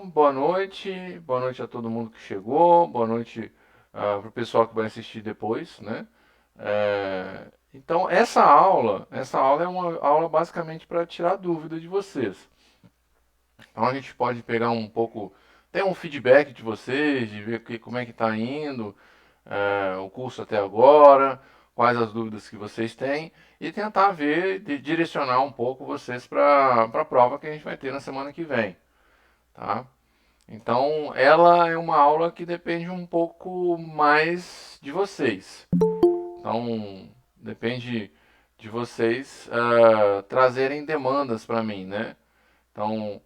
Boa noite a todo mundo que chegou, boa noite para o pessoal que vai assistir depois, né? Então, essa aula é uma aula basicamente para tirar dúvida de vocês. Então, a gente pode pegar um pouco, ter um feedback de vocês, de ver como é que está indo o curso até agora, quais as dúvidas que vocês têm, e tentar ver, direcionar um pouco vocês para a prova que a gente vai ter na semana que vem, tá? Então, ela é uma aula que depende um pouco mais de vocês. Então, depende de vocês trazerem demandas para mim, né? Então,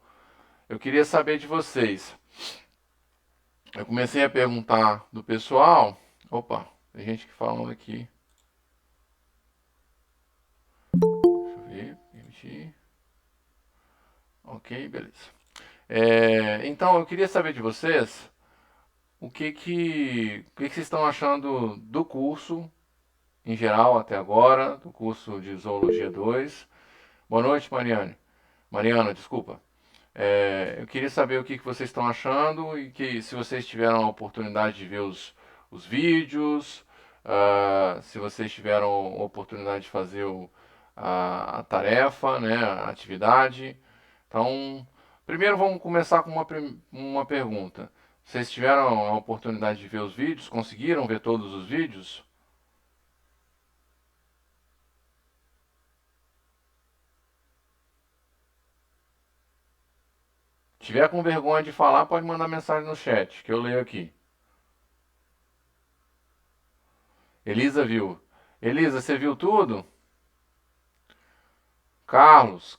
eu queria saber de vocês. Eu comecei a perguntar do pessoal. Opa, tem gente que falando aqui. Deixa eu ver, permitir. Ok, beleza. Então, eu queria saber de vocês o que vocês estão achando do curso em geral até agora, do curso de Zoologia 2. Boa noite, Mariane. Mariana, desculpa. Eu queria saber o que vocês estão achando e que se vocês tiveram a oportunidade de ver os vídeos, se vocês tiveram a oportunidade de fazer a tarefa, né, a atividade. Então, primeiro vamos começar com uma pergunta. Vocês tiveram a oportunidade de ver os vídeos? Conseguiram ver todos os vídeos? Tiver com vergonha de falar, pode mandar mensagem no chat, que eu leio aqui. Elisa viu. Elisa, você viu tudo? Carlos,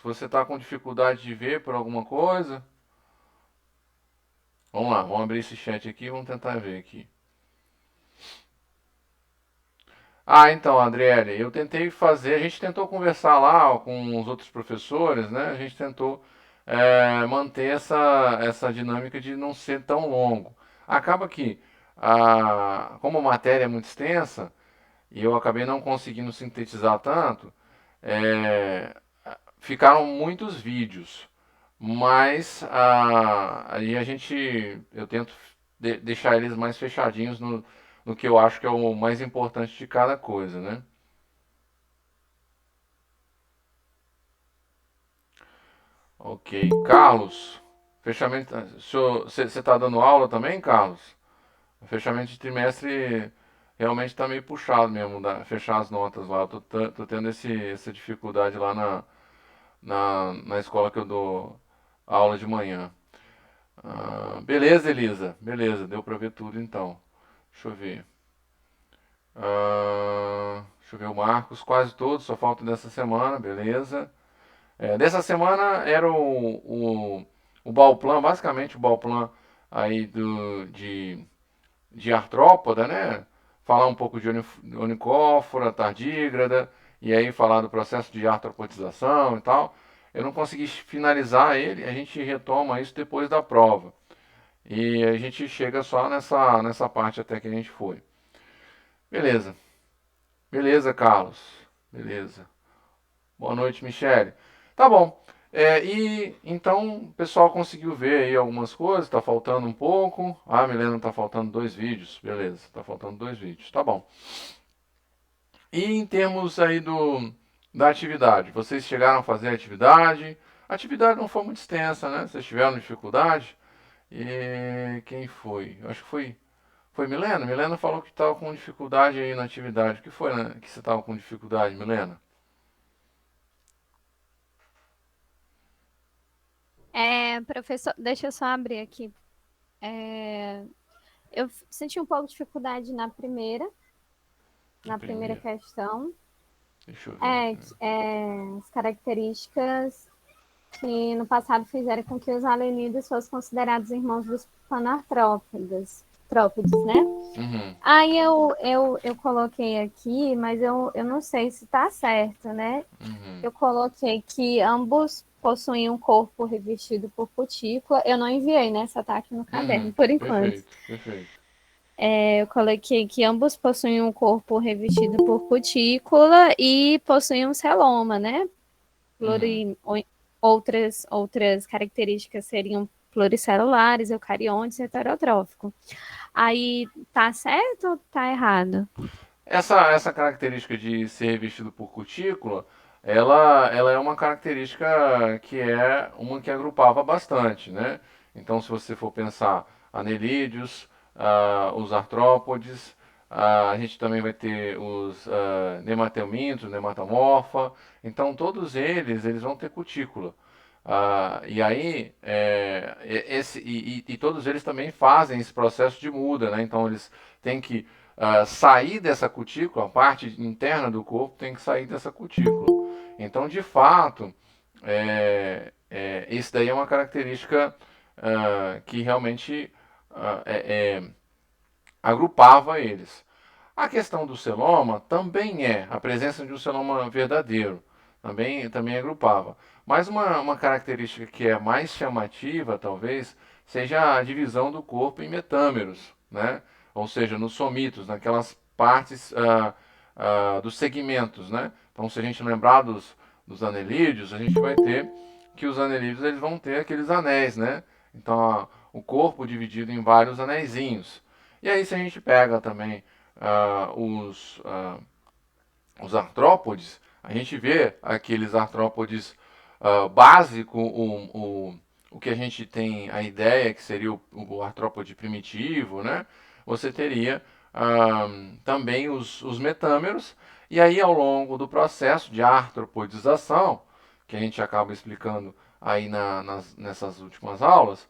você está com dificuldade de ver por alguma coisa? Vamos lá, vamos abrir esse chat aqui e vamos tentar ver aqui. Então, Adriele, eu tentei fazer, a gente tentou conversar lá com os outros professores, né? A gente tentou manter essa dinâmica de não ser tão longo. Acaba que, como a matéria é muito extensa, e eu acabei não conseguindo sintetizar tanto, é, ficaram muitos vídeos, mas aí eu tento deixar eles mais fechadinhos no que eu acho que é o mais importante de cada coisa, né? Ok, Carlos, fechamento. Você está dando aula também, Carlos? O fechamento de trimestre realmente está meio puxado mesmo, fechar as notas lá. Eu tô tendo essa dificuldade lá na escola que eu dou aula de manhã. Beleza, Elisa. Beleza, deu pra ver tudo então. Deixa eu ver. Deixa eu ver o Marcos, quase todos, só falta dessa semana, beleza. Dessa semana era o Balplan, basicamente o Balplan aí de artrópoda, né? Falar um pouco de onicófora, tardígrada, e aí falar do processo de artropotização e tal. Eu não consegui finalizar ele, a gente retoma isso depois da prova. E a gente chega só nessa parte até que a gente foi. Beleza. Beleza, Carlos. Beleza. Boa noite, Michele. Tá bom. E então o pessoal conseguiu ver aí algumas coisas, tá faltando um pouco. Milena, tá faltando 2 vídeos. Beleza, tá faltando 2 vídeos. Tá bom. E em termos aí da atividade, vocês chegaram a fazer a atividade? A atividade não foi muito extensa, né? Vocês tiveram dificuldade? E quem foi? Eu acho que foi Milena? Milena falou que estava com dificuldade aí na atividade. O que foi, né, que você estava com dificuldade, Milena? Professor, deixa eu só abrir aqui. Eu senti um pouco de dificuldade A na primeira primeira. questão. Deixa eu ver aqui. As características que no passado fizeram com que os alelídeos fossem considerados irmãos dos trópides, né? Uhum, Aí eu coloquei aqui, mas eu não sei se está certo, né? uhum. Eu coloquei que ambos possuem um corpo revestido por cutícula. Eu não enviei, né? Só tá aqui no caderno, Uhum. por enquanto. Perfeito, perfeito. Eu coloquei que ambos possuem um corpo revestido por cutícula e possuem um celoma, né? Uhum. Pluri... Outras características seriam pluricelulares, eucariontes, heterotrófico. Aí tá certo ou tá errado? Essa característica de ser revestido por cutícula, ela é uma característica que é uma que agrupava bastante, né? Então, se você for pensar anelídeos, os artrópodes, a gente também vai ter os nematelmintos, nematomorfa. Então, todos eles vão ter cutícula. E aí, e todos eles também fazem esse processo de muda, né? Então, eles têm que sair dessa cutícula, a parte interna do corpo tem que sair dessa cutícula. Então, de fato, isso daí é uma característica que realmente agrupava eles. A questão do celoma também a presença de um celoma verdadeiro, também agrupava. Mas uma característica que é mais chamativa, talvez, seja a divisão do corpo em metâmeros, né? Ou seja, nos somitos, naquelas partes dos segmentos, né? Então, se a gente lembrar dos anelídeos, a gente vai ter que os anelídeos eles vão ter aqueles anéis, né? Então, o corpo dividido em vários anéisinhos. E aí, se a gente pega também os artrópodes, a gente vê aqueles artrópodes básico, o que a gente tem a ideia que seria o artrópode primitivo, né? Você teria também os metâmeros, e aí ao longo do processo de artropodização, que a gente acaba explicando aí nessas últimas aulas,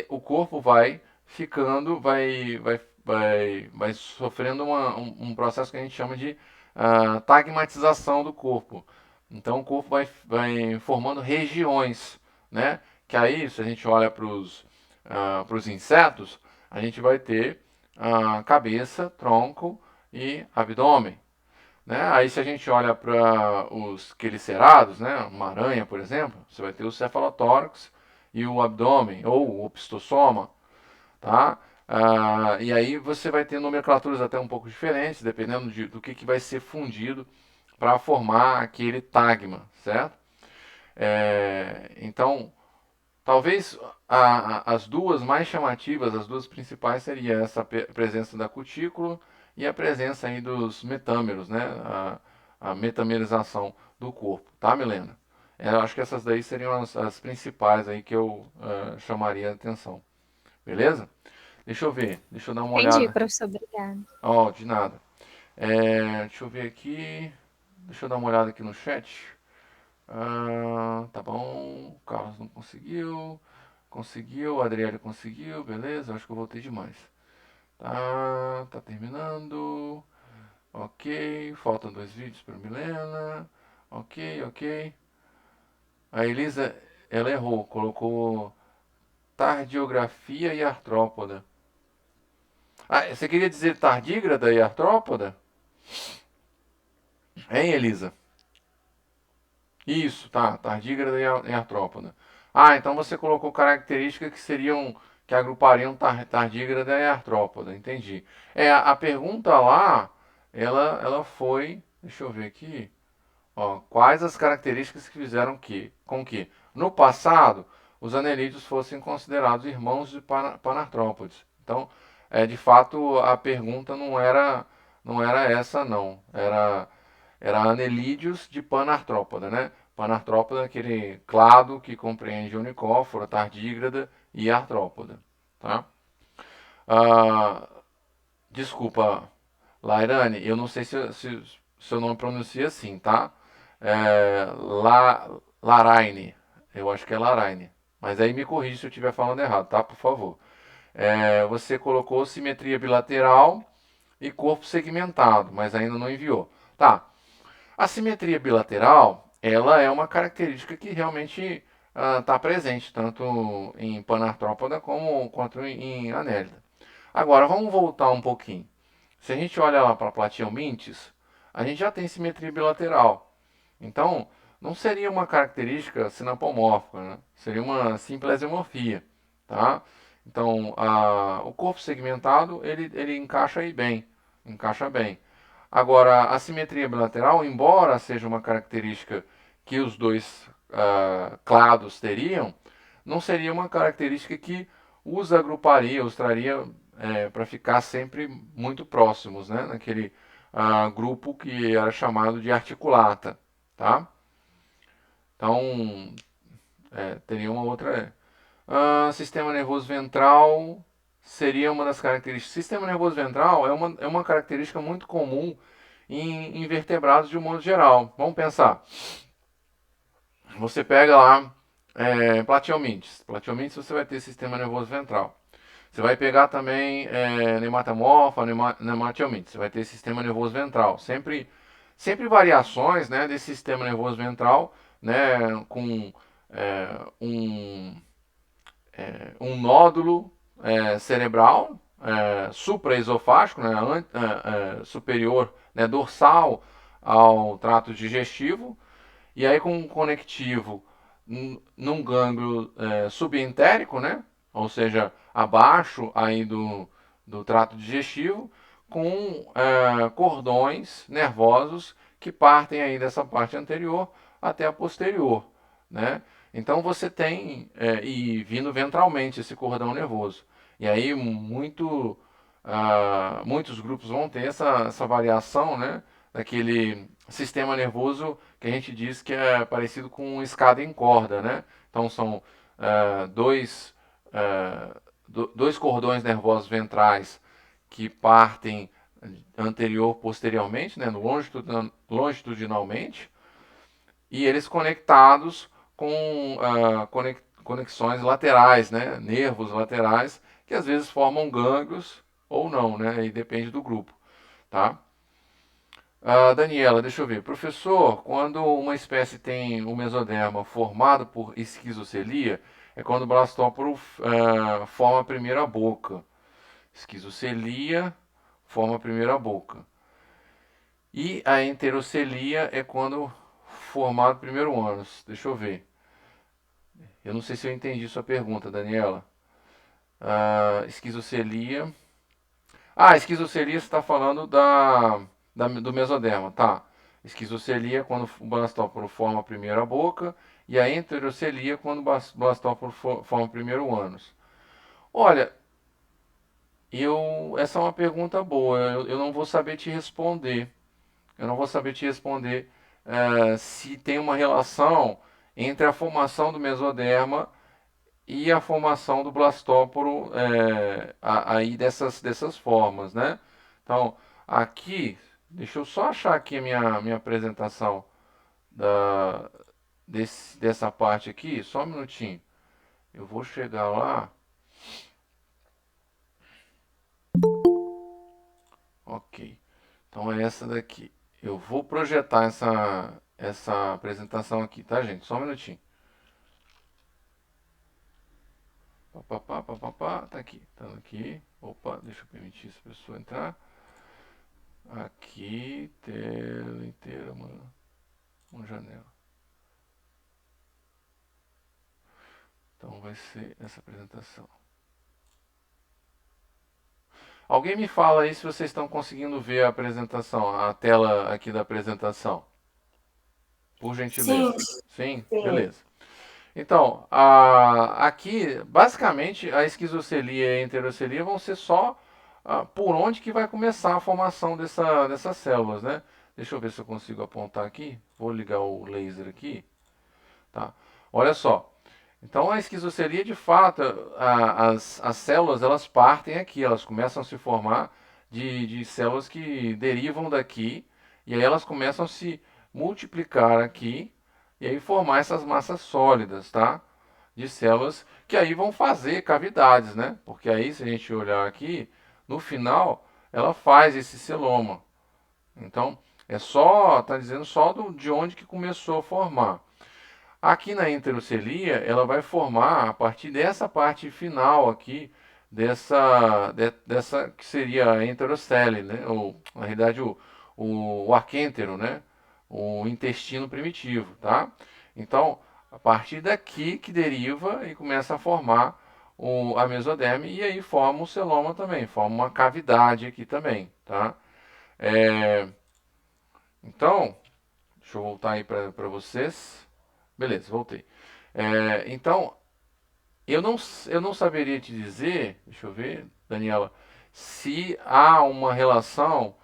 o corpo vai ficando, vai sofrendo um processo que a gente chama de tagmatização do corpo. Então o corpo vai formando regiões, né? Que aí, se a gente olha para os insetos, a gente vai ter cabeça, tronco e abdômen. Né? Aí se a gente olha para os quelicerados, né? Uma aranha, por exemplo, você vai ter o cefalotórax e o abdômen, ou o opistosoma, tá? E aí você vai ter nomenclaturas até um pouco diferentes, dependendo do que vai ser fundido para formar aquele tagma, certo? Então, talvez as duas mais chamativas, as duas principais, seria essa presença da cutícula e a presença aí dos metâmeros, né? A metamerização do corpo, tá, Milena? Eu acho que essas daí seriam as principais aí que eu chamaria a atenção. Beleza? Deixa eu ver, deixa eu dar uma Entendi, olhada. professor, obrigada. Ó, de nada. Deixa eu ver aqui. Deixa eu dar uma olhada aqui no chat. Tá bom. O Carlos não conseguiu. Conseguiu. A Adriele conseguiu. Beleza. Acho que eu voltei demais. Tá terminando. Ok. Faltam 2 vídeos para Milena. Ok, ok. A Elisa, ela errou. Colocou tardiografia e artrópoda. Você queria dizer tardígrada e artrópoda? Hein, Elisa? Isso, tá. Tardígrada e artrópoda. Então você colocou características que seriam, que agrupariam tardígrada e artrópoda. Entendi. A pergunta lá, ela foi, deixa eu ver aqui, ó, quais as características que fizeram com que, no passado, os anelídeos fossem considerados irmãos de panartrópodes. Então, de fato, a pergunta não era essa, não. Era anelídeos de panartrópoda, né? Panartrópoda é aquele clado que compreende unicófora, tardígrada e artrópoda, tá? Ah, desculpa, Lairane, eu não sei se seu nome pronuncia assim, tá? Laraine, eu acho que é Laraine. Mas aí me corrija se eu estiver falando errado, tá? Por favor. Você colocou simetria bilateral e corpo segmentado, mas ainda não enviou. Tá. A simetria bilateral, ela é uma característica que realmente está presente, tanto em panartrópoda quanto em anélida. Agora, vamos voltar um pouquinho. Se a gente olha lá para a Platyhelminthes, a gente já tem simetria bilateral. Então, não seria uma característica sinapomórfica, né? Seria uma simplesiomorfia, tá? Então, o corpo segmentado, ele encaixa aí bem, encaixa bem. Agora, a simetria bilateral, embora seja uma característica que os dois clados teriam, não seria uma característica que os agruparia, os traria para ficar sempre muito próximos, né? Naquele grupo que era chamado de articulata, tá? Então, teria uma outra. Sistema nervoso ventral seria uma das características. Sistema nervoso ventral é uma característica muito comum em invertebrados de um modo geral. Vamos pensar. Você pega lá Platyomites. Platyomites você vai ter sistema nervoso ventral. Você vai pegar também nematamorfa, nematiomytes. Você vai ter sistema nervoso ventral. Sempre variações, né, desse sistema nervoso ventral, né, com um nódulo cerebral supraesofágico, né, superior, né, dorsal ao trato digestivo, e aí com um conectivo num gânglio subentérico, né, ou seja, abaixo aí do trato digestivo, com cordões nervosos que partem aí dessa parte anterior até a posterior, né? Então você tem, e vindo ventralmente esse cordão nervoso. E aí muitos grupos vão ter essa variação, né? Daquele sistema nervoso que a gente diz que é parecido com escada em corda, né? Então são dois cordões nervosos ventrais que partem posteriormente, né? Longitudinalmente, e eles conectados com conexões laterais, né? Nervos laterais, que às vezes formam gânglios ou não, né? E depende do grupo, tá? Daniela, deixa eu ver. Professor, quando uma espécie tem um mesoderma formado por esquizocelia, é quando o blastóporo forma a primeira boca. Esquizocelia forma a primeira boca. E a enterocelia é quando formado o primeiro ânus. Deixa eu ver. Eu não sei se eu entendi sua pergunta, Daniela. Esquizocelia. Esquizocelia você está falando do mesoderma, tá? Esquizocelia é quando o blastóporo forma a primeira boca e a enterocelia é quando o blastóporo forma o primeiro ânus. Olha, essa é uma pergunta boa. Eu não vou saber te responder. Eu não vou saber te responder se tem uma relação entre a formação do mesoderma e a formação do blastóporo aí dessas formas, né? Então, aqui, deixa eu só achar aqui a minha apresentação da, dessa parte aqui, só um minutinho. Eu vou chegar lá. Ok. Então é essa daqui. Eu vou projetar essa apresentação aqui, tá, gente? Só um minutinho. Papapá, papapá, tá aqui. Tá aqui. Opa, deixa eu permitir essa pessoa entrar. Aqui, tela inteira, uma janela. Então vai ser essa apresentação. Alguém me fala aí se vocês estão conseguindo ver a apresentação, a tela aqui da apresentação. Por gentileza. Sim, Sim? sim. Beleza. Então, aqui, basicamente, a esquizocelia e a enterocelia vão ser só por onde que vai começar a formação dessas células, né? Deixa eu ver se eu consigo apontar aqui. Vou ligar o laser aqui. Tá. Olha só. Então, a esquizocelia, de fato, as células, elas partem aqui, elas começam a se formar de células que derivam daqui, e aí elas começam a se multiplicar aqui, e aí formar essas massas sólidas, tá? De células que aí vão fazer cavidades, né? Porque aí, se a gente olhar aqui, no final, ela faz esse celoma. Então, tá dizendo só de onde que começou a formar. Aqui na enterocelia, ela vai formar a partir dessa parte final aqui, dessa que seria a enterocele, né? Ou, na realidade, o arquêntero, né? O intestino primitivo, tá? Então, a partir daqui que deriva e começa a formar a mesoderme e aí forma o celoma também, forma uma cavidade aqui também, tá? É, então, deixa eu voltar aí para vocês. Beleza, voltei. Então, eu não saberia te dizer, deixa eu ver, Daniela, se há uma relação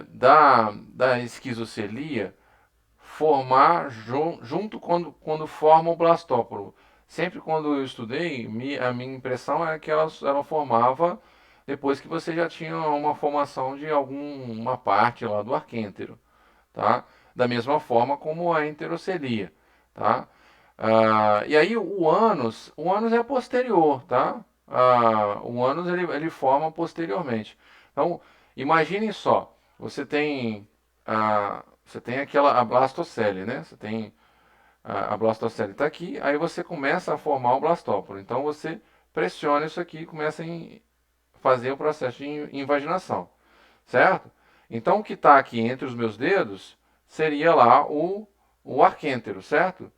da esquizocelia formar junto quando forma o blastóporo. Sempre quando eu estudei, a minha impressão é que ela formava depois que você já tinha uma formação de alguma parte lá do arquêntero, tá? Da mesma forma como a enterocelia, tá? E aí o ânus é posterior, tá? O ânus ele forma posteriormente. Então, imaginem só, você tem aquela a blastocele, né? Você tem a blastocele está aqui, aí você começa a formar o blastóporo. Então você pressiona isso aqui e começa a fazer o processo de invaginação, certo? Então o que está aqui entre os meus dedos seria lá o arquêntero, certo?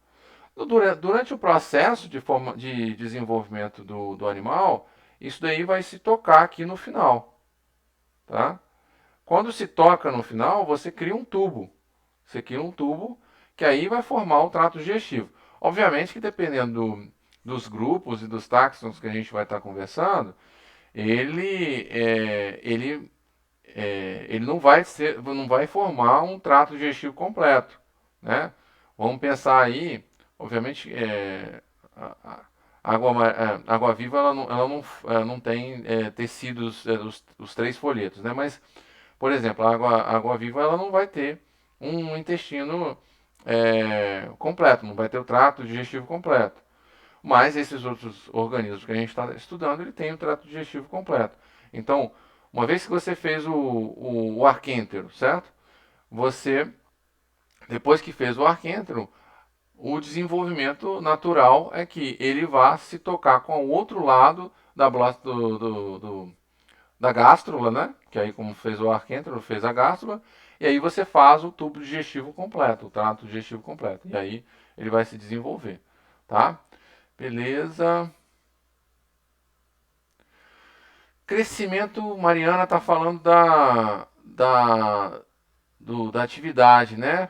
Durante o processo de desenvolvimento do animal, isso daí vai se tocar aqui no final, tá? Quando se toca no final, você cria um tubo. Você cria um tubo que aí vai formar o trato digestivo. Obviamente que dependendo dos grupos e dos táxons que a gente vai estar conversando, ele, é, ele, ele não vai formar um trato digestivo completo, né? Vamos pensar aí, obviamente, a água viva ela não tem tecidos, os três folhetos, né? Mas, por exemplo, a água viva ela não vai ter um intestino completo, não vai ter o trato digestivo completo. Mas esses outros organismos que a gente está estudando, ele tem o trato digestivo completo. Então, uma vez que você fez o arquêntero, certo? Você, depois que fez o arquêntero, o desenvolvimento natural é que ele vá se tocar com o outro lado da gástrula, né? Que aí, como fez o arquêntero, fez a gástrula, e aí você faz o tubo digestivo completo, o trato digestivo completo. E aí ele vai se desenvolver, tá? Beleza. Crescimento, Mariana está falando da atividade, né?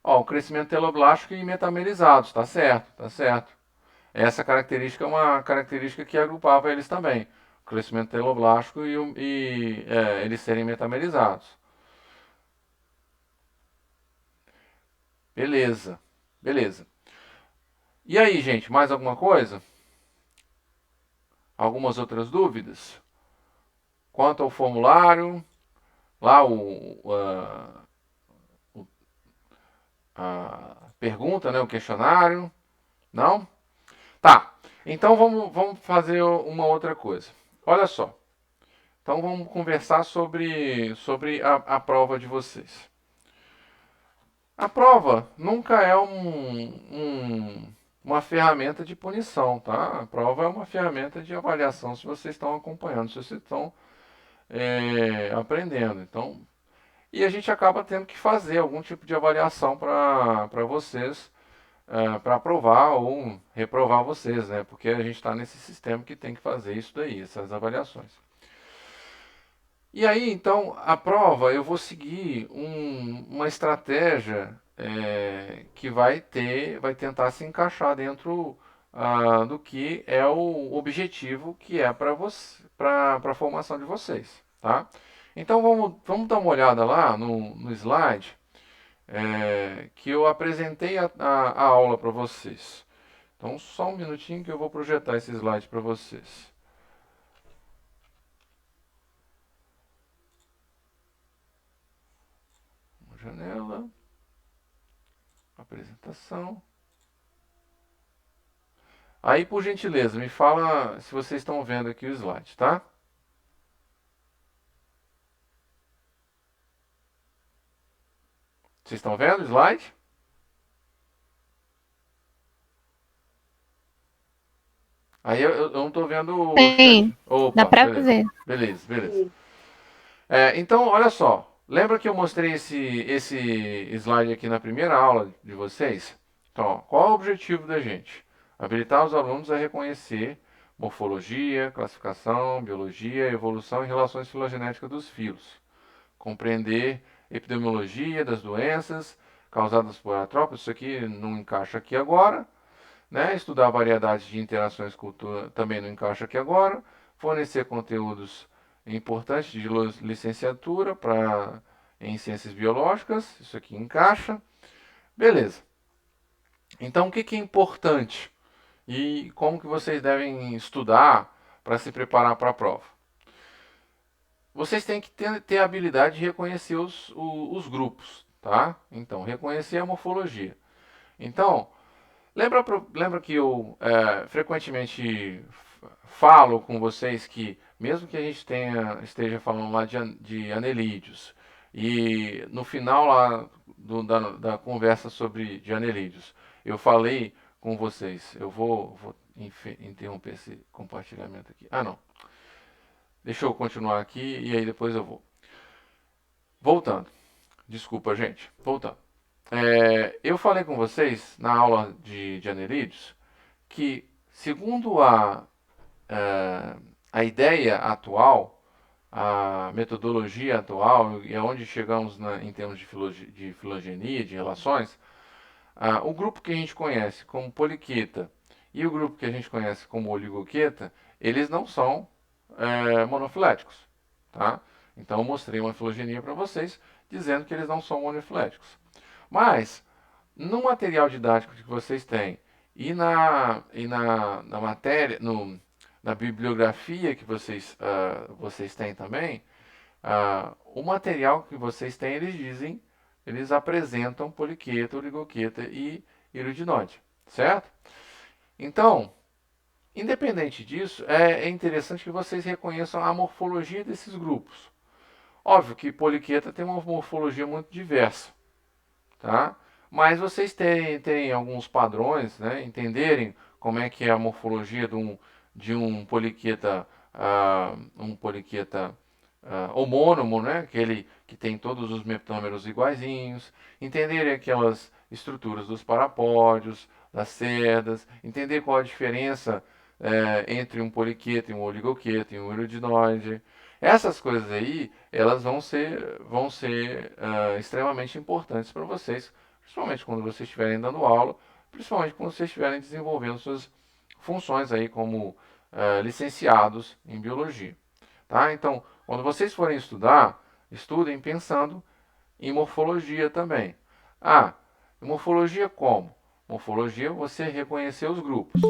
Ó, o crescimento teloblástico e metamerizados, tá certo, tá certo. Essa característica é uma característica que agrupava eles também. O crescimento teloblástico e eles serem metamerizados. Beleza, beleza. E aí, gente, mais alguma coisa? Algumas outras dúvidas? Quanto ao formulário, lá a pergunta, né, o questionário, não? Tá, então vamos fazer uma outra coisa. Olha só, então vamos conversar sobre a prova de vocês. A prova nunca é uma ferramenta de punição, tá? A prova é uma ferramenta de avaliação se vocês estão acompanhando, se vocês estão aprendendo. Então, e a gente acaba tendo que fazer algum tipo de avaliação para vocês, para aprovar ou reprovar vocês, né? Porque a gente está nesse sistema que tem que fazer isso daí, essas avaliações. E aí, então, a prova eu vou seguir uma estratégia que vai tentar se encaixar dentro do que é o objetivo que é para a formação de vocês, tá? Então vamos dar uma olhada lá no slide que eu apresentei a aula para vocês. Então só um minutinho que eu vou projetar esse slide para vocês. Uma janela. Apresentação. Aí, por gentileza, me fala se vocês estão vendo aqui o slide, tá? Vocês estão vendo o slide? Aí eu não estou vendo o Sim, chat. dá Opa, para beleza. ver. Beleza, beleza. Então, olha só. Lembra que eu mostrei esse slide aqui na primeira aula de vocês? Então, ó, qual é o objetivo da gente? Habilitar os alunos a reconhecer morfologia, classificação, biologia, evolução e relações filogenéticas dos filos. Compreender epidemiologia das doenças causadas por artrópodes. Isso aqui não encaixa aqui agora, né? Estudar variedades de interações culturais também não encaixa aqui agora. Fornecer conteúdos importantes de licenciatura em ciências biológicas, isso aqui encaixa. Beleza. Então, o que que é importante e como que vocês devem estudar para se preparar para a prova? Vocês têm que ter a habilidade de reconhecer os grupos, tá? Então, reconhecer a morfologia. Então, lembra que eu frequentemente falo com vocês que, mesmo que a gente esteja falando lá de anelídeos, e no final lá da conversa sobre de anelídeos, eu falei com vocês, eu vou interromper esse compartilhamento aqui. Ah, não. Deixa eu continuar aqui e aí depois eu vou. Voltando. Desculpa, gente. Voltando. Eu falei com vocês na aula de anelídeos que, segundo a ideia atual, a metodologia atual e aonde chegamos em termos de filogenia, de relações, o grupo que a gente conhece como poliqueta e o grupo que a gente conhece como oligoqueta, eles não são monofiléticos, tá? Então eu mostrei uma filogenia para vocês dizendo que eles não são monofiléticos. Mas no material didático que vocês têm na matéria, na bibliografia que vocês têm também, o material que vocês têm, eles apresentam poliqueta, oligoqueta e iridinoide, certo? Então, independente disso, é interessante que vocês reconheçam a morfologia desses grupos. Óbvio que poliqueta tem uma morfologia muito diversa, tá? Mas vocês terem alguns padrões, né? Entenderem como é que é a morfologia de um poliqueta, homônimo, né? Aquele que tem todos os metâmeros iguaizinhos, entenderem aquelas estruturas dos parapódios, das cerdas, entender qual a diferença entre um poliqueta e um oligoqueta e um iridinoide. Essas coisas aí, elas vão ser extremamente importantes para vocês, principalmente quando vocês estiverem dando aula, principalmente quando vocês estiverem desenvolvendo suas funções aí como licenciados em biologia. Tá? Então, quando vocês forem estudar, estudem pensando em morfologia também. Morfologia como? Morfologia, você reconhecer os grupos.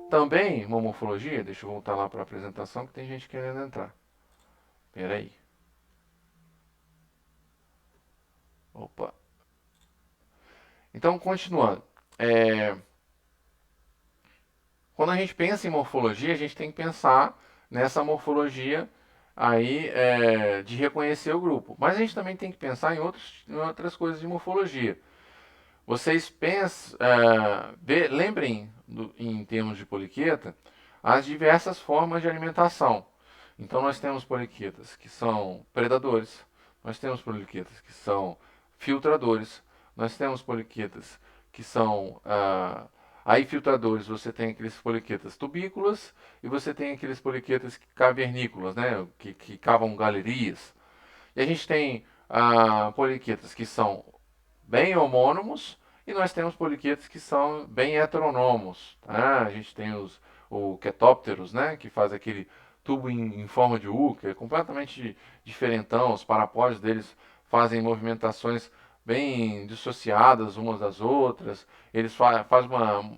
Também, uma morfologia, deixa eu voltar lá para a apresentação que tem gente querendo entrar. Espera aí. Opa. Então, continuando. Quando a gente pensa em morfologia, a gente tem que pensar nessa morfologia aí de reconhecer o grupo. Mas a gente também tem que pensar em outras coisas de morfologia. Vocês lembrem, em termos de poliqueta, as diversas formas de alimentação. Então nós temos poliquetas que são predadores, nós temos poliquetas que são filtradores, nós temos poliquetas que são aí filtradores, você tem aqueles poliquetas tubícolas e você tem aqueles poliquetas cavernícolas, né, que cavam galerias. E a gente tem poliquetas que são bem homônimos e nós temos poliquetos que são bem heteronômos. Tá? A gente tem o Ketópteros, né, que faz aquele tubo em forma de U, que é completamente diferentão. Os parapódios deles fazem movimentações bem dissociadas umas das outras. Eles fazem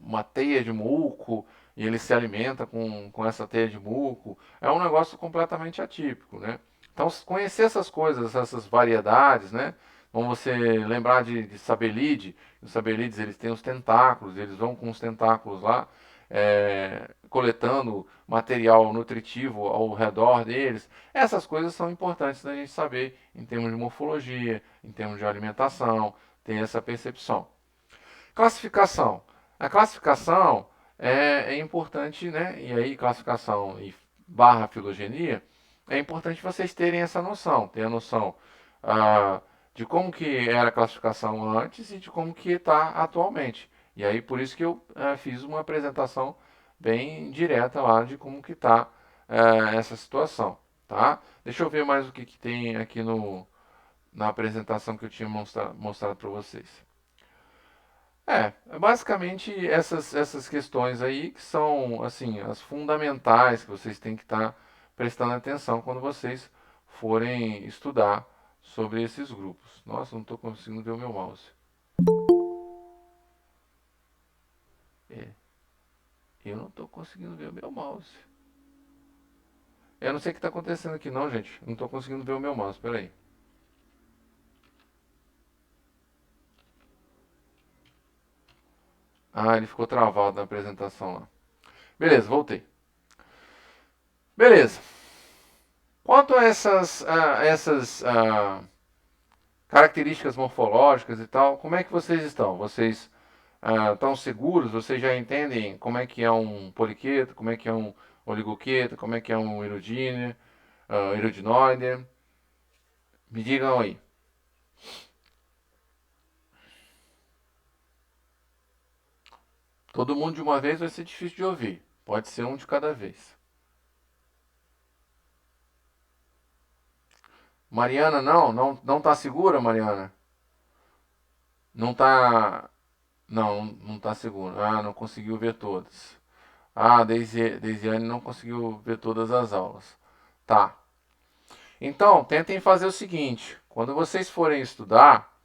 uma teia de muco e ele se alimenta com essa teia de muco. É um negócio completamente atípico, né? Então, conhecer essas coisas, essas variedades, né? Como você lembrar de Sabelide, os Sabelides eles têm os tentáculos, eles vão com os tentáculos lá, coletando material nutritivo ao redor deles. Essas coisas são importantes da gente saber em termos de morfologia, em termos de alimentação, ter essa percepção. Classificação. A classificação é importante, né? E aí, classificação e barra filogenia, é importante vocês terem essa noção, ter a noção de como que era a classificação antes e de como que está atualmente. E aí, por isso que eu fiz uma apresentação bem direta lá de como que está essa situação, tá? Deixa eu ver mais o que tem aqui na apresentação que eu tinha mostrado para vocês. É basicamente essas questões aí que são, assim, as fundamentais que vocês têm que estar prestando atenção quando vocês forem estudar sobre esses grupos. Nossa, não estou conseguindo ver o meu mouse. É, eu não estou conseguindo ver o meu mouse. Eu não sei o que está acontecendo aqui não, gente. Não estou conseguindo ver o meu mouse, peraí. Ah, ele ficou travado na apresentação lá. Beleza, voltei. Beleza. Quanto a essas características morfológicas e tal, como é que vocês estão? Vocês estão seguros? Vocês já entendem como é que é um poliqueto, como é que é um oligoqueto, como é que é um erudinoide? Me digam aí. Todo mundo de uma vez vai ser difícil de ouvir. Pode ser um de cada vez. Mariana, não está segura, Mariana? Não está, não está segura. Ah, não conseguiu ver todas. Ah, Deisiane não conseguiu ver todas as aulas. Tá. Então, tentem fazer o seguinte: quando vocês forem estudar,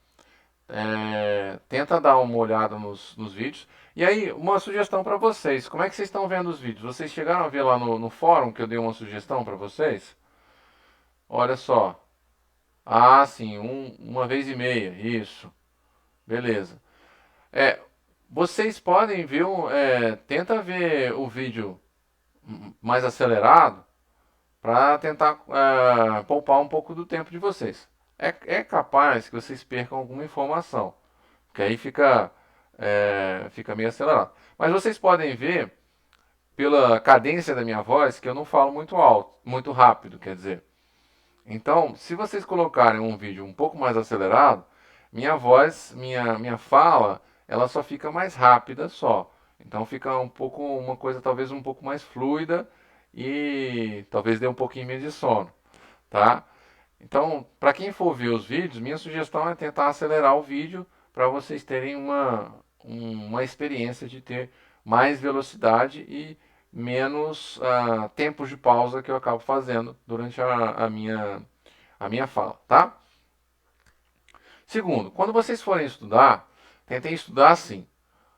tenta dar uma olhada nos vídeos. E aí, uma sugestão para vocês: como é que vocês estão vendo os vídeos? Vocês chegaram a ver lá no fórum que eu dei uma sugestão para vocês? Olha só. Ah, sim, uma vez e meia. Isso. Beleza. É, vocês podem ver, tenta ver o vídeo mais acelerado para tentar poupar um pouco do tempo de vocês. É capaz que vocês percam alguma informação, que aí fica meio acelerado. Mas vocês podem ver pela cadência da minha voz que eu não falo muito alto, muito rápido, quer dizer. Então, se vocês colocarem um vídeo um pouco mais acelerado, minha voz, minha fala, ela só fica mais rápida só. Então fica um pouco uma coisa talvez um pouco mais fluida e talvez dê um pouquinho menos de sono, tá? Então, para quem for ver os vídeos, minha sugestão é tentar acelerar o vídeo para vocês terem uma experiência de ter mais velocidade e menos tempos de pausa que eu acabo fazendo durante a minha fala, tá? Segundo, quando vocês forem estudar, tentem estudar assim.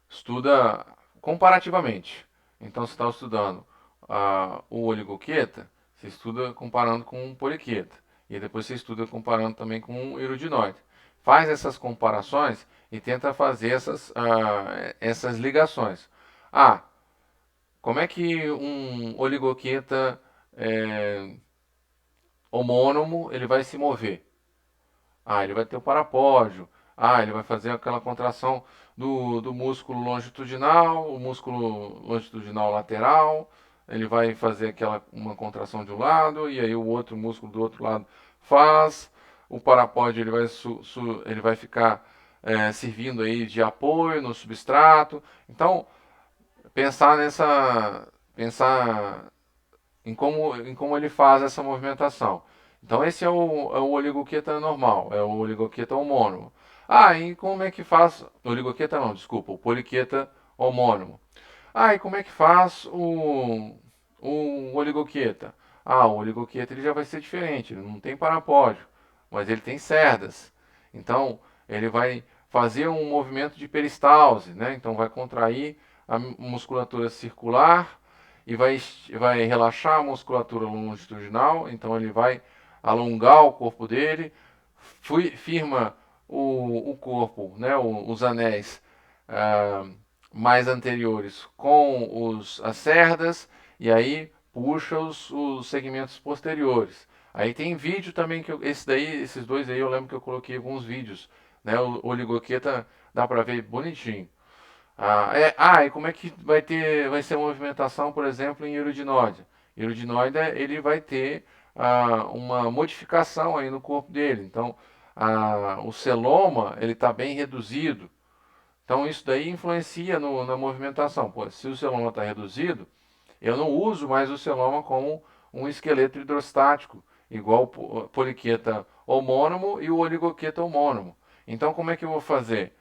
Estuda comparativamente. Então, você está estudando o oligoqueta, você estuda comparando com um poliqueta. E depois você estuda comparando também com um erudinoide. Faz essas comparações e tenta fazer essas ligações. Ah, como é que um oligoqueta homônimo ele vai se mover? Ah, ele vai ter o parapódio. Ah, ele vai fazer aquela contração do músculo longitudinal, o músculo longitudinal lateral. Ele vai fazer uma contração de um lado e aí o outro músculo do outro lado faz. O parapódio ele vai ficar servindo aí de apoio no substrato. Então, pensar em como ele faz essa movimentação. Então esse é o oligoqueta normal, é o oligoqueta homônimo. Ah, e como é que faz? Oligoqueta não, desculpa, o poliqueta homônimo. Ah, e como é que faz o oligoqueta? Ah, o oligoqueta ele já vai ser diferente, ele não tem parapódio, mas ele tem cerdas. Então ele vai fazer um movimento de peristalse, né? Então vai contrair a musculatura circular e vai relaxar a musculatura longitudinal, então ele vai alongar o corpo dele, firma o corpo, né, os anéis ah, mais anteriores com as cerdas e aí puxa os segmentos posteriores. Aí tem vídeo também esses dois aí eu lembro que eu coloquei alguns vídeos, né? O oligoqueta dá para ver bonitinho. E como é que vai ser a movimentação, por exemplo, em erudinoide? Erudinoide ele vai ter uma modificação aí no corpo dele. Então, o celoma ele está bem reduzido. Então, isso daí influencia na movimentação. Pô, se o celoma está reduzido, eu não uso mais o celoma como um esqueleto hidrostático, igual o poliqueta homônimo e o oligoqueta homônimo. Então, como é que eu vou fazer?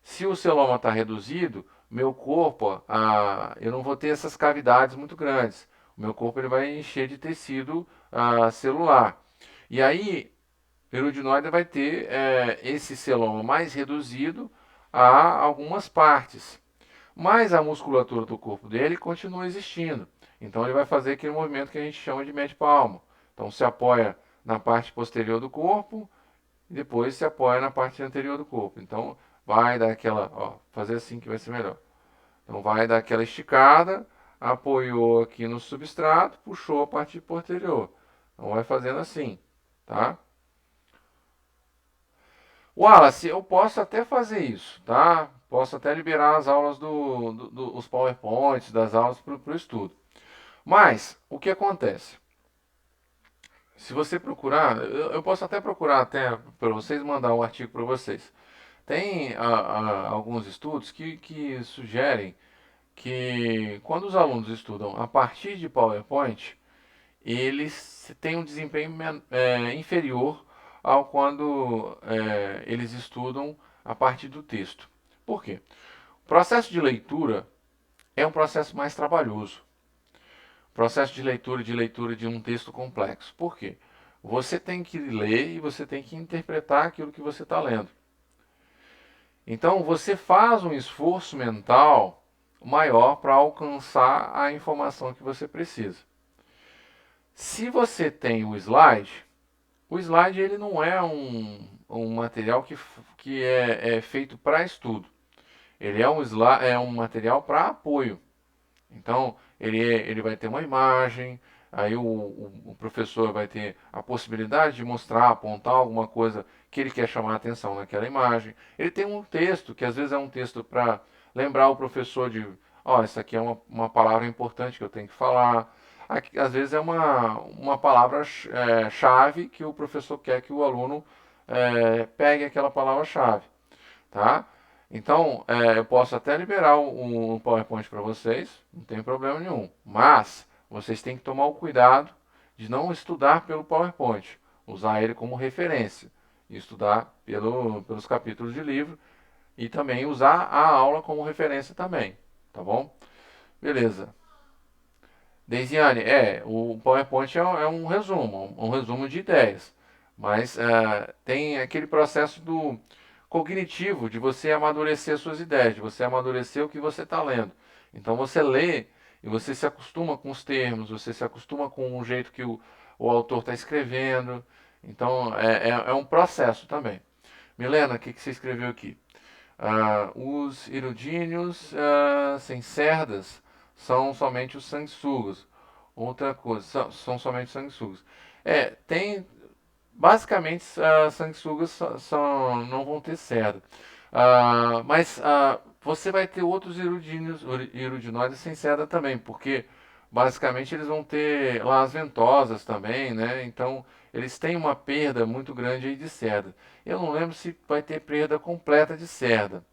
Se o celoma está reduzido, meu corpo, eu não vou ter essas cavidades muito grandes. O meu corpo ele vai encher de tecido celular. E aí, o erudinoide vai ter esse celoma mais reduzido a algumas partes. Mas a musculatura do corpo dele continua existindo. Então ele vai fazer aquele movimento que a gente chama de médio palmo. Então se apoia na parte posterior do corpo e depois se apoia na parte anterior do corpo. Então vai dar aquela, ó, fazer assim que vai ser melhor. Então vai dar aquela esticada, apoiou aqui no substrato, puxou a parte posterior. Então vai fazendo assim, tá? Wallace, eu posso até fazer isso, tá? Posso até liberar as aulas os PowerPoints das aulas para o estudo. Mas, o que acontece? Se você procurar, eu posso até procurar até para vocês, mandar um artigo para vocês. Tem alguns estudos que sugerem que quando os alunos estudam a partir de PowerPoint, eles têm um desempenho inferior ao quando eles estudam a partir do texto. Por quê? O processo de leitura é um processo mais trabalhoso. O processo de leitura de um texto complexo. Por quê? Você tem que ler e você tem que interpretar aquilo que você está lendo. Então você faz um esforço mental maior para alcançar a informação que você precisa. Se você tem o slide ele não é um material que é feito para estudo. Ele é um material para apoio. Então, ele vai ter uma imagem, aí o professor vai ter a possibilidade de mostrar, apontar alguma coisa que ele quer chamar a atenção naquela imagem. Ele tem um texto, que às vezes é um texto para lembrar o professor de, ó, isso aqui é uma palavra importante que eu tenho que falar. Aqui, às vezes é uma palavra chave que o professor quer que o aluno pegue aquela palavra-chave, tá? Então, eu posso até liberar o PowerPoint para vocês, não tem problema nenhum. Mas vocês têm que tomar o cuidado de não estudar pelo PowerPoint, usar ele como referência e estudar pelos capítulos de livro e também usar a aula como referência também, tá bom? Beleza. Deisiane, o PowerPoint é um resumo de ideias, mas tem aquele processo do cognitivo de você amadurecer suas ideias, de você amadurecer o que você está lendo. Então você lê e você se acostuma com os termos, você se acostuma com o jeito que o autor está escrevendo. Então é um processo também. Milena, o que você escreveu aqui? Os irudíneos sem cerdas são somente os sanguessugas. Outra coisa, são somente sanguessugas. Tem. Basicamente, as sanguessugas não vão ter cerda. Mas você vai ter outros irudinoides sem cerda também, porque basicamente eles vão ter lá as ventosas também, né? Então eles têm uma perda muito grande aí de cerda. Eu não lembro se vai ter perda completa de cerda,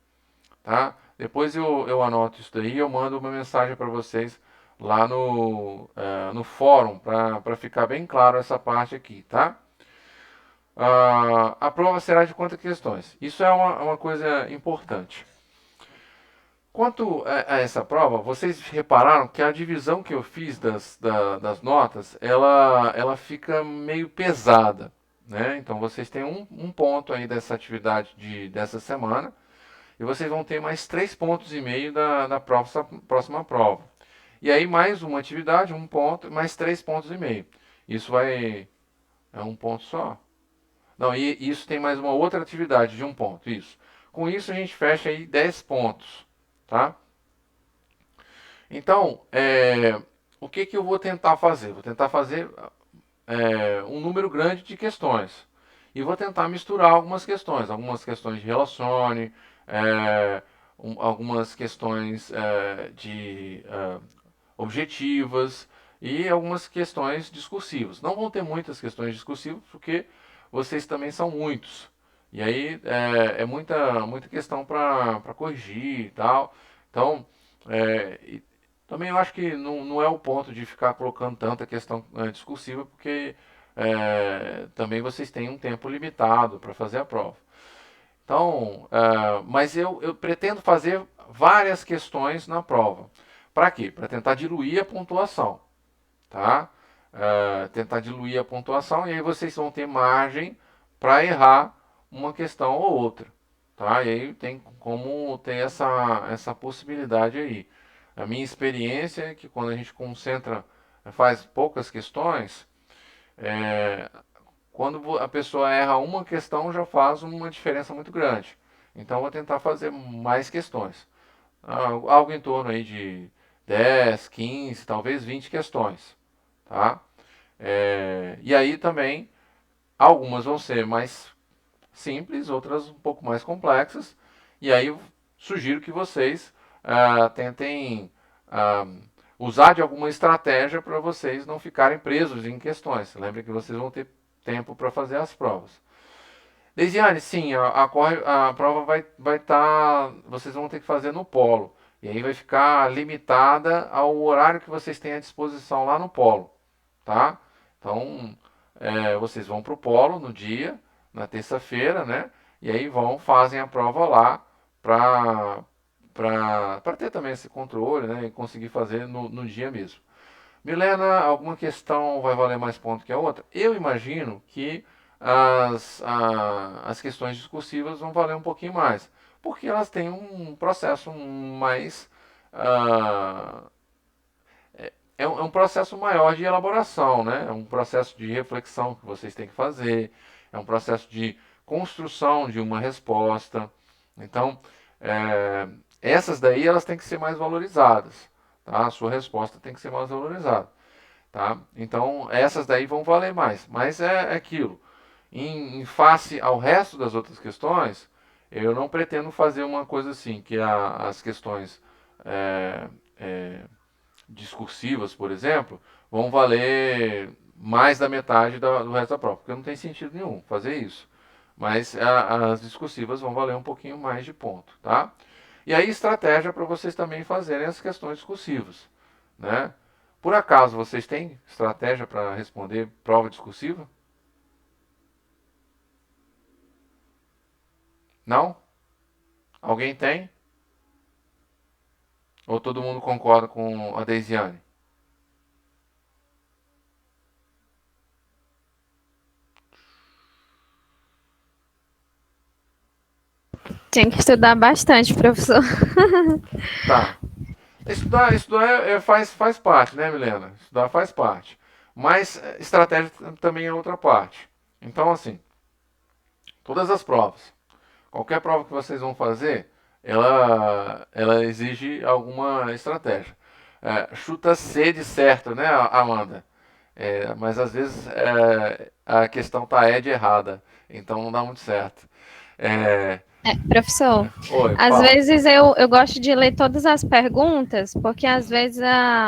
tá? Depois eu anoto isso daí e eu mando uma mensagem para vocês lá no fórum para ficar bem claro essa parte aqui, tá? A prova será de quantas questões? Isso é uma coisa importante. Quanto a essa prova, vocês repararam que a divisão que eu fiz das notas, ela fica meio pesada, né? Então vocês têm um ponto aí dessa atividade dessa semana e vocês vão ter mais 3,5 pontos da próxima prova. E aí mais uma atividade, um ponto, mais 3,5 pontos. Isso é um ponto só. Não, e isso tem mais uma outra atividade de um ponto, isso. Com isso a gente fecha aí 10 pontos, tá? Então, o que eu vou tentar fazer? Vou tentar fazer um número grande de questões. E vou tentar misturar algumas questões de relacione, algumas questões de objetivas e algumas questões discursivas. Não vão ter muitas questões discursivas, porque vocês também são muitos. E aí muita questão para corrigir e tal. Então, também eu acho que não é o ponto de ficar colocando tanta questão discursiva, porque também vocês têm um tempo limitado para fazer a prova. Então, mas eu pretendo fazer várias questões na prova. Para quê? Para tentar diluir a pontuação, tá? Tentar diluir a pontuação e aí vocês vão ter margem para errar uma questão ou outra, tá? E aí tem como ter essa possibilidade aí. A minha experiência é que quando a gente concentra, faz poucas questões, é, quando a pessoa erra uma questão já faz uma diferença muito grande. Então vou tentar fazer mais questões. Algo em torno aí de 10, 15, talvez 20 questões, tá? E aí também algumas vão ser mais simples, outras um pouco mais complexas. E aí eu sugiro que vocês tentem ah, usar de alguma estratégia para vocês não ficarem presos em questões. Lembre que vocês vão ter tempo para fazer as provas. Deisiane, sim, a prova vai estar. Vocês vão ter que fazer no polo. E aí vai ficar limitada ao horário que vocês têm à disposição lá no polo. Tá? Então, vocês vão para o polo no dia, na terça-feira, né? E aí fazem a prova lá para ter também esse controle, né? E conseguir fazer no dia mesmo. Milena, alguma questão vai valer mais ponto que a outra? Eu imagino que as questões discursivas vão valer um pouquinho mais, porque elas têm um processo mais. ah, é um processo maior de elaboração, né? É um processo de reflexão que vocês têm que fazer, é um processo de construção de uma resposta. Então, essas daí elas têm que ser mais valorizadas, tá? A sua resposta tem que ser mais valorizada. Tá? Então, essas daí vão valer mais. Mas é aquilo. Em face ao resto das outras questões, eu não pretendo fazer uma coisa assim, que as questões é, é, discursivas, por exemplo, vão valer mais da metade do resto da prova, porque não tem sentido nenhum fazer isso. Mas as discursivas vão valer um pouquinho mais de ponto, tá? E aí, estratégia para vocês também fazerem as questões discursivas, né? Por acaso vocês têm estratégia para responder prova discursiva? Não? Alguém tem? Ou todo mundo concorda com a Deisiane? Tinha que estudar bastante, professor. Tá. Estudar faz parte, né, Milena? Estudar faz parte. Mas estratégia também é outra parte. Então, assim, todas as provas, qualquer prova que vocês vão fazer, ela exige alguma estratégia. Chuta C de certo, né, Amanda? Mas às vezes a questão tá de errada, então não dá muito certo. É, Professor, Oi, às fala. vezes eu gosto de ler todas as perguntas, porque às vezes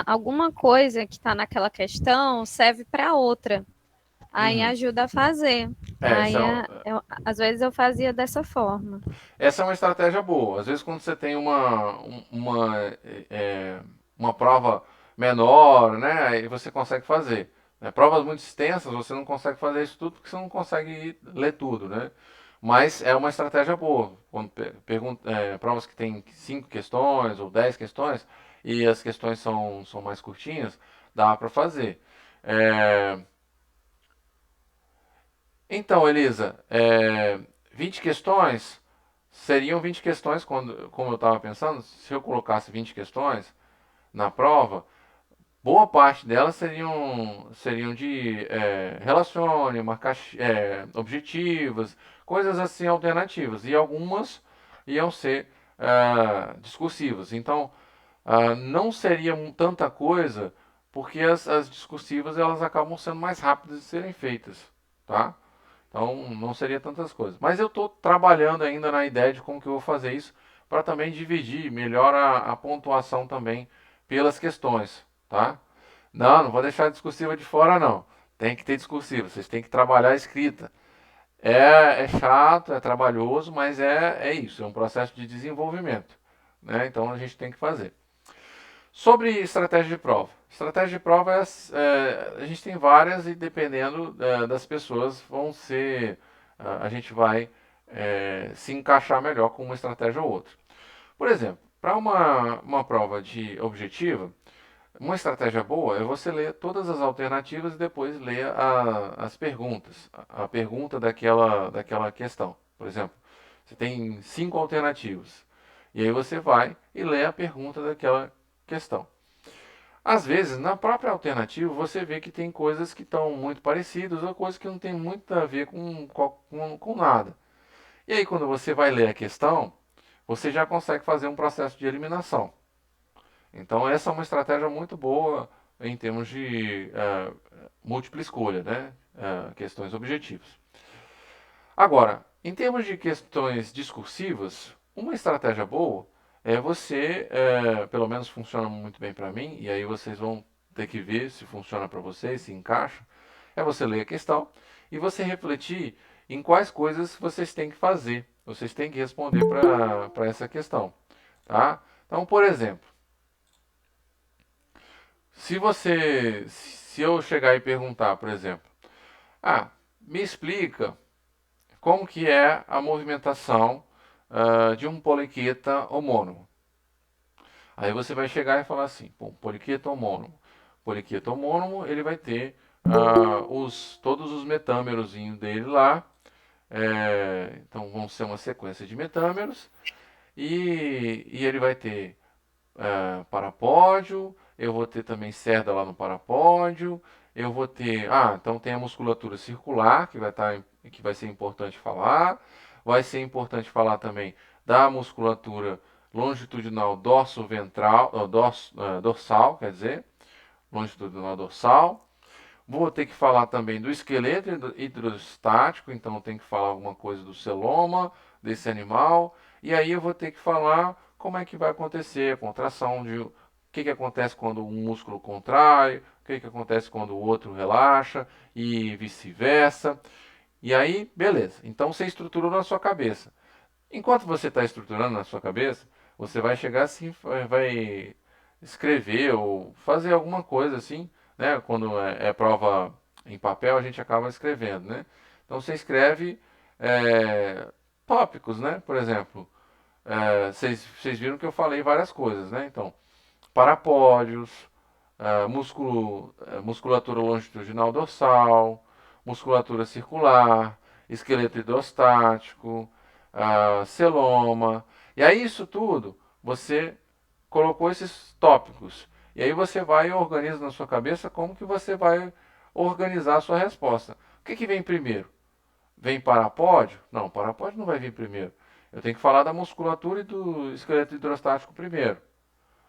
alguma coisa que está naquela questão serve para outra. Aí Uhum. ajuda a fazer. É, isso Aí, é, às vezes, eu fazia dessa forma. essa é uma estratégia boa. Às vezes quando você tem é, uma prova menor, né, aí você consegue fazer. Provas muito extensas, você não consegue fazer isso tudo porque você não consegue ler tudo, né? Mas é uma estratégia boa. Quando provas que tem 5 questões ou 10 questões e as questões são mais curtinhas, dá para fazer. É, Então, Elisa, 20 questões seriam 20 questões, como eu estava pensando, se eu colocasse 20 questões na prova, boa parte delas seriam de relacione, marcar objetivas, coisas assim alternativas, e algumas iam ser discursivas. Então, não seria tanta coisa, porque as discursivas elas acabam sendo mais rápidas de serem feitas, tá? Então não seria tantas coisas. Mas eu estou trabalhando ainda na ideia de como que eu vou fazer isso para também dividir melhor a pontuação também pelas questões, tá? Não vou deixar a discursiva de fora não. Tem que ter discursiva, vocês têm que trabalhar a escrita. É chato, é trabalhoso, mas é isso, é um processo de desenvolvimento, né? Então a gente tem que fazer. Sobre estratégia de prova. Estratégia de prova a gente tem várias e dependendo das pessoas vão ser, a gente vai se encaixar melhor com uma estratégia ou outra. Por exemplo, para uma prova de objetiva, uma estratégia boa é você ler todas as alternativas e depois ler as perguntas, a pergunta daquela questão. Por exemplo, você tem 5 alternativas, e aí você vai e lê a pergunta daquela questão. Às vezes, na própria alternativa, você vê que tem coisas que estão muito parecidas ou coisas que não tem muito a ver com nada. E aí, quando você vai ler a questão, você já consegue fazer um processo de eliminação. Então, essa é uma estratégia muito boa em termos de múltipla escolha, né? Questões objetivas. Agora, em termos de questões discursivas, uma estratégia boa é você, pelo menos funciona muito bem para mim, e aí vocês vão ter que ver se funciona para vocês, se encaixa, é você ler a questão e você refletir em quais coisas vocês têm que fazer, vocês têm que responder para essa questão, tá? Então, por exemplo, se eu chegar e perguntar, por exemplo, me explica como que é a movimentação de um poliqueta homônimo. Aí você vai chegar e falar assim, bom, poliqueta homônimo. Poliqueta homônimo, ele vai ter todos os metâmeros dele lá. Então vão ser uma sequência de metâmeros. E ele vai ter parapódio, eu vou ter também cerda lá no parapódio, eu vou ter. Então tem a musculatura circular, que vai ser importante falar. Vai ser importante falar também da musculatura longitudinal dorso-ventral, dorsal, quer dizer, longitudinal dorsal. Vou ter que falar também do esqueleto hidrostático, então tem que falar alguma coisa do celoma desse animal. E aí eu vou ter que falar como é que vai acontecer a contração o que acontece quando um músculo contrai, o que acontece quando o outro relaxa e vice-versa. E aí, beleza. Então você estruturou na sua cabeça. Enquanto você está estruturando na sua cabeça, você vai chegar assim, vai escrever ou fazer alguma coisa assim, né? Quando é prova em papel, a gente acaba escrevendo, né? Então você escreve tópicos, né? Por exemplo, vocês viram que eu falei várias coisas, né? Então, parapódios, musculatura longitudinal dorsal, musculatura circular, esqueleto hidrostático, celoma. E aí isso tudo, você colocou esses tópicos. E aí você vai e organiza na sua cabeça como que você vai organizar a sua resposta. O que vem primeiro? Vem parapódio? Não, parapódio não vai vir primeiro. Eu tenho que falar da musculatura e do esqueleto hidrostático primeiro.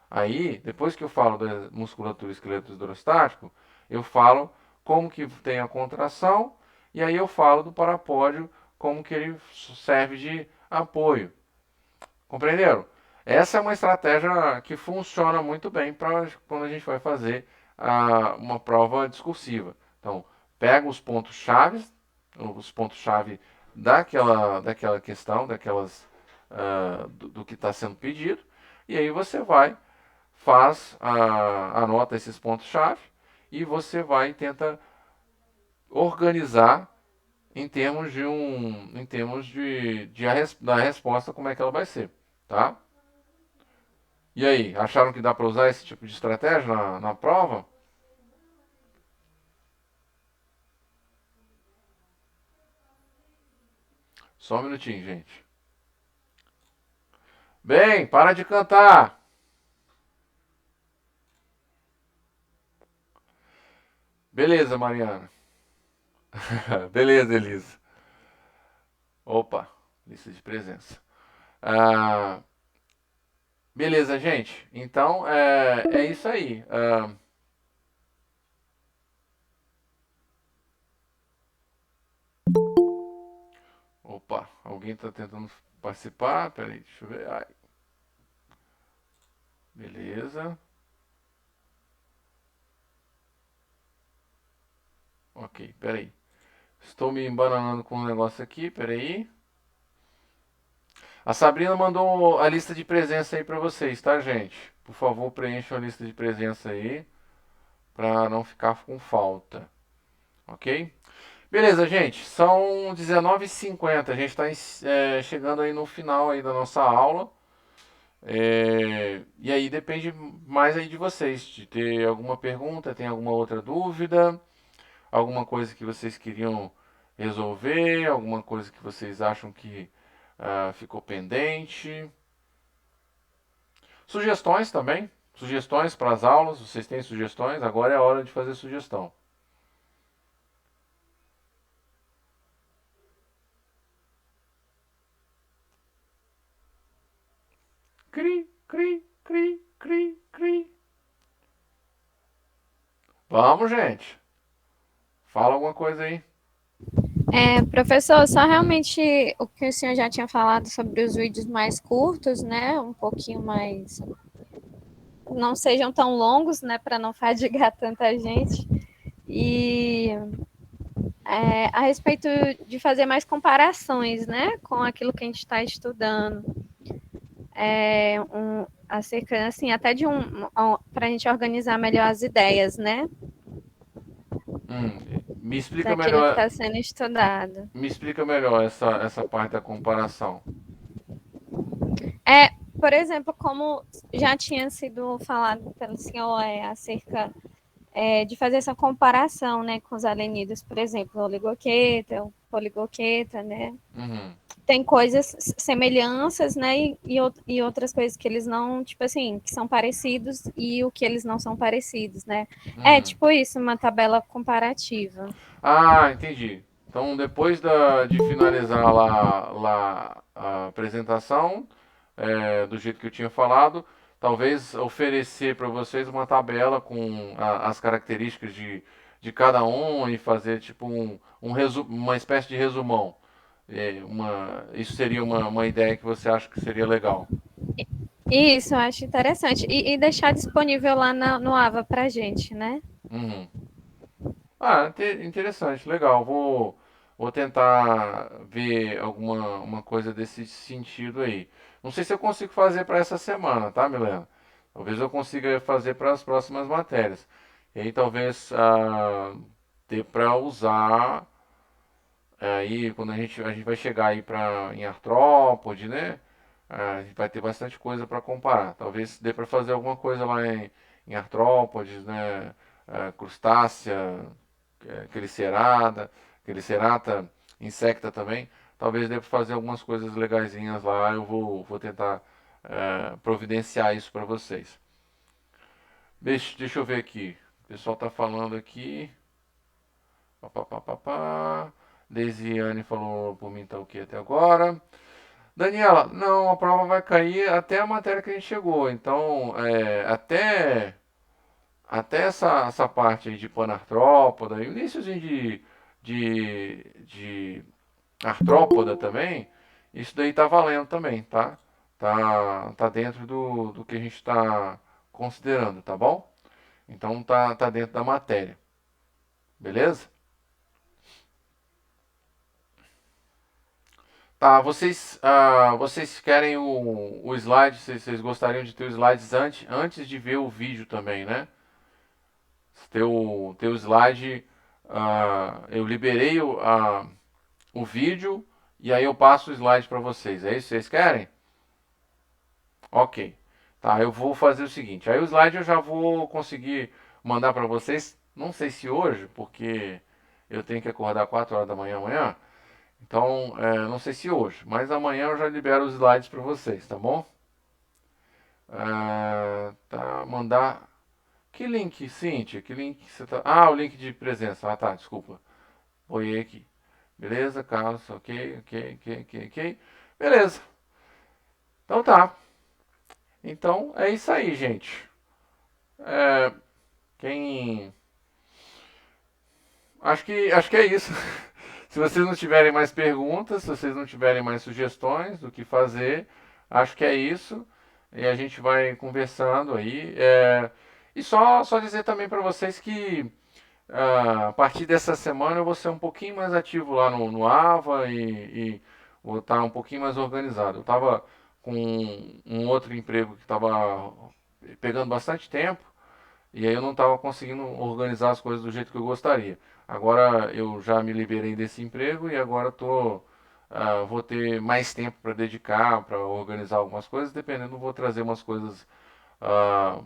Aí, depois que eu falo da musculatura e esqueleto hidrostático, eu falo como que tem a contração e aí eu falo do parapódio como que ele serve de apoio. Compreenderam? Essa é uma estratégia que funciona muito bem para quando a gente vai fazer uma prova discursiva. Então, pega os pontos-chave daquela questão, do que está sendo pedido, e aí você vai anota esses pontos-chave e você vai e tenta organizar em termos da resposta como é que ela vai ser, tá? E aí, acharam que dá para usar esse tipo de estratégia na prova? Só um minutinho, gente. Bem, para de cantar. Beleza, Mariana. Beleza, Elisa. Opa, lista de presença. Ah, beleza, gente. Então, é isso aí. Opa, alguém está tentando participar? Peraí, deixa eu ver. Ai, beleza. Ok, peraí. Estou me embananando com um negócio aqui, peraí. A Sabrina mandou a lista de presença aí para vocês, tá, gente? Por favor, preencham a lista de presença aí, para não ficar com falta, ok? Beleza, gente, são 19h50, a gente está chegando aí no final aí da nossa aula. E aí depende mais aí de vocês, de ter alguma pergunta, tem alguma outra dúvida, alguma coisa que vocês queriam resolver, alguma coisa que vocês acham que ficou pendente. Sugestões também, sugestões para as aulas, vocês têm sugestões? Agora é a hora de fazer sugestão. Cri, cri, cri, cri, cri. Vamos, gente. Fala alguma coisa aí. Professor, só realmente o que o senhor já tinha falado sobre os vídeos mais curtos, né? Um pouquinho mais. Não sejam tão longos, né? Para não fadigar tanta gente. E a respeito de fazer mais comparações, né? Com aquilo que a gente está estudando. Acerca, assim, até de para a gente organizar melhor as ideias, né? Me explica Daquilo que melhor, está sendo estudado. me explica melhor essa parte da comparação. Por exemplo, como já tinha sido falado pelo senhor acerca de fazer essa comparação, né, com os alenidos, por exemplo, o oligoqueta, o poligoqueta, né? Uhum, Tem coisas, semelhanças, né, e outras coisas que eles não, tipo assim, que são parecidos e o que eles não são parecidos, né? uhum. Tipo isso, uma tabela comparativa. Ah, entendi. Então, depois de finalizar lá a apresentação, do jeito que eu tinha falado, talvez oferecer para vocês uma tabela com as características de cada um e fazer tipo uma espécie de resumão. Isso seria uma ideia que você acha que seria legal. Isso, eu acho interessante. E deixar disponível lá no AVA pra gente, né? Uhum. Interessante, legal. Vou tentar ver uma coisa desse sentido aí. Não sei se eu consigo fazer para essa semana, tá, Milena? Talvez eu consiga fazer para as próximas matérias. E aí talvez dê para usar aí quando a gente vai chegar aí em artrópode, né? A gente vai ter bastante coisa para comparar. Talvez dê para fazer alguma coisa lá em artrópodes, né? Crustácea, aquele cerata, insecta também. Talvez dê para fazer algumas coisas legaisinhas lá. Eu vou tentar providenciar isso para vocês. Deixa eu ver aqui. O pessoal está falando aqui. Pá, pá, pá, pá, pá. Desiane falou por mim tá o que até agora. Daniela, não, a prova vai cair até a matéria que a gente chegou. Então, até essa parte aí de panartrópoda, e o iníciozinho de artrópoda também, isso daí tá valendo também, tá? Tá dentro do que a gente está considerando, tá bom? Então tá dentro da matéria, beleza? Tá, vocês querem o slide, vocês gostariam de ter os slides antes de ver o vídeo também, né? Ter o slide, eu liberei o vídeo e aí eu passo o slide para vocês. É isso que vocês querem? Ok. Tá, eu vou fazer o seguinte. Aí o slide eu já vou conseguir mandar para vocês. Não sei se hoje, porque eu tenho que acordar 4 horas da manhã amanhã. Então, não sei se hoje, mas amanhã eu já libero os slides para vocês, tá bom? Tá, mandar. Que link, Cíntia? Que link você tá. Ah, o link de presença. Ah, tá, desculpa. Oi aqui. Beleza, Carlos, ok, ok, ok, ok, ok. Beleza. Então tá. Então é isso aí, gente. É, quem. Acho que é isso. Se vocês não tiverem mais perguntas, se vocês não tiverem mais sugestões do que fazer, acho que é isso. E a gente vai conversando aí. E só dizer também para vocês que a partir dessa semana eu vou ser um pouquinho mais ativo lá no AVA e vou estar um pouquinho mais organizado. Eu estava com um outro emprego que estava pegando bastante tempo e aí eu não estava conseguindo organizar as coisas do jeito que eu gostaria. Agora eu já me liberei desse emprego e agora vou ter mais tempo para dedicar, para organizar algumas coisas, dependendo, vou trazer umas coisas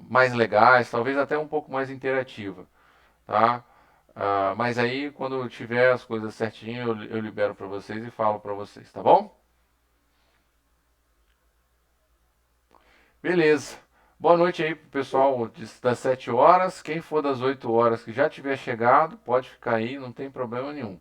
mais legais, talvez até um pouco mais interativa, tá? Mas aí quando eu tiver as coisas certinho, eu libero para vocês e falo para vocês, tá bom? Beleza. Boa noite aí pro pessoal das 7 horas. Quem for das 8 horas que já tiver chegado, pode ficar aí, não tem problema nenhum.